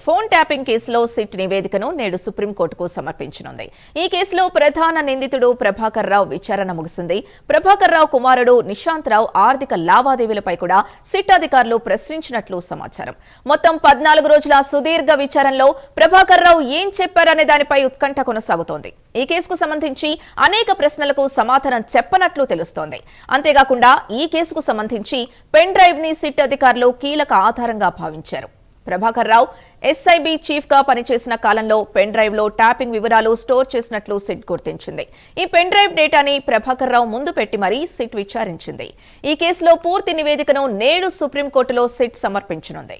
Phone tapping కేసులో SIT నివేదికను నేడు సుప్రీంకోర్టుకు సమర్పించనుంది. ఈ కేసులో ప్రధాన నిందితుడు ప్రభాకర్ రావు విచారణ ముగిసింది. ప్రభాకర్ రావు కుమారుడు నిశాంత్ రావు ఆర్థిక లావాదేవీలపై కూడా సిట్ అధికారులు ప్రశ్నించినట్లు సమాచారం. మొత్తం 14 రోజుల సుదీర్ఘ విచారణలో ప్రభాకర్ రావు ఏం చెప్పారనే దానిపై ఉత్కంఠ కొనసాగుతోంది. ఈ కేసుకు సంబంధించి అనేక ప్రశ్నలకు సమాధానం చెప్పనట్లు తెలుస్తోంది. అంతేకాకుండా ఈ కేసుకు సంబంధించి పెన్ డ్రైవ్ ని సిట్ అధికారులు కీలక ఆధారంగా భావించారు. ప్రభాకర్ రావు ఎస్ఐబి చీఫ్ గా పనిచేసిన కాలంలో పెన్ డ్రైవ్ లో ట్యాపింగ్ వివరాలు స్టోర్ చేసినట్లు సిట్ గుర్తించింది. ఈ పెన్ డ్రైవ్ డేటాని ప్రభాకర్ రావు ముందు పెట్టి మరీ సిట్ విచారించింది. ఈ కేసులో పూర్తి నివేదికను నేడు సుప్రీంకోర్టులో సిట్ సమర్పించనుంది.